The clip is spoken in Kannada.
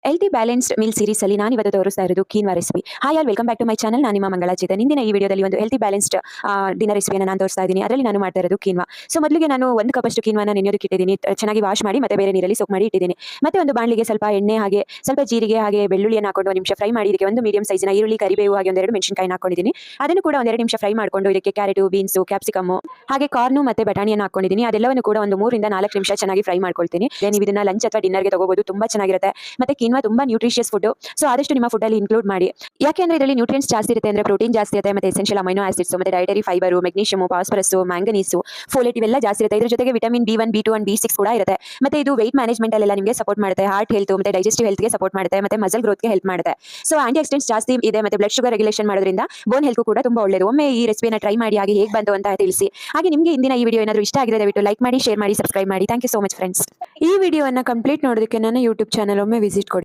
ಹೆಲ್ತಿ ಬ್ಯಾಲೆನ್ಸ್ಡ್ ಮೀಲ್ ಸೀರೀಸ್ ಅಲ್ಲಿ ನಾನು ಇವತ್ತು ತೋರಿಸ್ತಾ ಇರೋದು quinoa recipe. Hi all welcome back to my channel. ನಾನು ನಿಮ್ಮ ಮಂಗಳಾಜಿತ. ಇಂದಿನ ಈ ವಿಡಿಯೋದಲ್ಲಿ ಒಂದು ಹೆಲ್ತಿ ಬ್ಯಾಲೆನ್ಸ್ಡ್ ಡಿನ್ನರ್ ರೆಸಿಪಿಯನ್ನು ನಾನು ತೋರಿಸ್ತಾ ಇದ್ದೀನಿ. ಅದರಲ್ಲಿ ನಾನು ಮಾಡ್ತಾ ಇರೋದು ಕೀನ್ವಾ. ಸೊ ಮೊದಲಿಗೆ ನಾನು 1 ಕಪ್ ಅಷ್ಟು ಕೀನ್ವಾನ ನೆನೆಯೋದಕ್ಕೆ ಇಟ್ಟಿದ್ದೀನಿ. ಚೆನ್ನಾಗಿ ವಾಶ್ ಮಾಡಿ ಮತ್ತೆ ಬೇರೆ ನೀರಲ್ಲಿ ಸೋಕ್ ಮಾಡಿ ಇಟ್ಟಿದ್ದೀನಿ. ಮತ್ತೆ ಒಂದು ಬಾಣಲಿಗೆ ಸ್ವಲ್ಪ ಎಣ್ಣೆ ಹಾಗೆ ಸ್ವಲ್ಪ ಜೀರಿಗೆ ಹಾಗೆ ಬೆಳ್ಳುಳ್ಳಿಯನ್ನು ಹಾಕೊಂಡು 1 ನಿಮಿಷ ಫ್ರೈ ಮಾಡಿ ಇದಕ್ಕೆ ಒಂದು ಮೀಡಿಯಂ ಸೈಜ್ನ ಈರುಳ್ಳಿ, ಕರಿಬೇವು ಹಾಗೆ 2 ಮೆಣಸಿನಕಾಯಿನ ಹಾಕೊಂಡಿದ್ದೀನಿ. ಅದನ್ನು ಕೂಡ 2 ನಿಮಿಷ ಫ್ರೈ ಮಾಡಿಕೊಂಡು ಇದಕ್ಕೆ ಕ್ಯಾರೆಟ್, ಬೀನ್ಸ್, ಕ್ಯಾಪ್ಸಿಕಮ್ ಹಾಗೆ ಕಾರ್ನ್ ಮತ್ತೆ ಬಟಾಣಿಯನ್ನು ಹಾಕೊಂಡಿದ್ದೀನಿ. ಅದೆಲ್ಲವನ್ನು ಕೂಡ ಒಂದು 3 ರಿಂದ 4 ನಿಮಿಷ ಚೆನ್ನಾಗಿ ಫ್ರೈ ಮಾಡ್ಕೊಳ್ತೀನಿ. ನೀವು ಇದನ್ನ ಲಂಚ್ ಅಥವಾ ಡಿನ್ನರ್ಗೆ ತಗೋಬಹುದು. ತುಂಬಾ ಚೆನ್ನಾಗಿರುತ್ತೆ. ಮತ್ತೆ ಕೀನ್ವಾ ತುಂಬಾ ನ್ಯೂಟ್ರಿಷಿಯಸ್ ಫುಡ್. ಸೊ ಆದಷ್ಟು ನಿಮ್ಮ ಫುಡ್ ಅಲ್ಲಿ ಇನ್ಕ್ಲೂಡ್ ಮಾಡಿ. ಯಾಕೆಂದ್ರೆ ಇದರಲ್ಲಿ ನ್ಯೂಟ್ರಿಯೆಂಟ್ಸ್ ಜಾಸ್ತಿ ಇರುತ್ತೆ, ಅಂದ್ರೆ ಪ್ರೋಟೀನ್ ಜಾಸ್ತಿ ಇರುತ್ತೆ, ಮತ್ತೆ ಎಸೆನ್ಷಿಯಲ್ ಅಮೈನೋ ಆಸಿಡ್ಸ್, ಮತ್ತೆ dietary fibre, magnesium, phosphorus, manganese, folate ಇವೆಲ್ಲ ಜಾಸ್ತಿ ಇರುತ್ತೆ. ಇದ್ರ ಜೊತೆಗೆ vitamin B1, B2 and B6 ಕೂಡ ಇರುತ್ತೆ. ಮತ್ತೆ ಇದು ವೆಯ್ಟ್ ಮ್ಯಾನೇಜ್ಮೆಂಟ್ ಅಲ್ಲೆಲ್ಲ ನಿಮಗೆ ಸಪೋರ್ಟ್ ಮಾಡುತ್ತೆ. ಹಾರ್ಟ್ ಹೆಲ್ತ್ ಮತ್ತೆ ಡೈಜೆಸ್ಟಿವ್ ಹೆಲ್ತ್ ಗೆ ಸಪೋರ್ಟ್ ಮಾಡುತ್ತೆ, ಮತ್ತೆ ಮಸಲ್ ಗ್ರೋತ್ ಗೆ ಹೆಲ್ಪ್ ಮಾಡುತ್ತೆ. ಸೊ ಆಂಟಿ ಆಕ್ಸಿಡೆಂಟ್ಸ್ ಜಾಸ್ತಿ ಇದೆ, ಮತ್ತೆ ಬ್ಲಡ್ ಶುಗರ್ ರೆಗ್ಯುಲೇಷನ್ ಮಾಡೋದ್ರಿಂದ ಬೋನ್ ಹೆಲ್ತ್ ಕೂಡ ತುಂಬಾ ಒಳ್ಳೆಯದು. ಒಮ್ಮೆ ಈ ರೆಸಿಪಿನ ಟ್ರೈ ಮಾಡಿ ಹಾಗೆ ಹೇಗೆ ಬಂತು ಅಂತ ತಿಳಿಸಿ. ಹಾಗೆ ನಿಮಗೆ ಇಂದಿನ ಈ ವಿಡಿಯೋ ಏನಾದರೂ ಇಷ್ಟ ಆಗಿದೆ ದಯವಿಟ್ಟು ಲೈಕ್ ಮಾಡಿ, ಶೇರ್ ಮಾಡಿ, ಸಬ್ಸ್ಕ್ರೈಬ್ ಮಾಡಿ. Thank you so much friends. ಈ ವಿಡಿಯೋನ ಕಂಪ್ಲೀಟ್ ನೋಡೋದಕ್ಕೆ ನನ್ನ ಯೂಟ್ಯೂಬ್ ಚಾನಲ್ ಒಮ್ಮೆ ವಿಸಿಟ್ ಕೊಡಿ.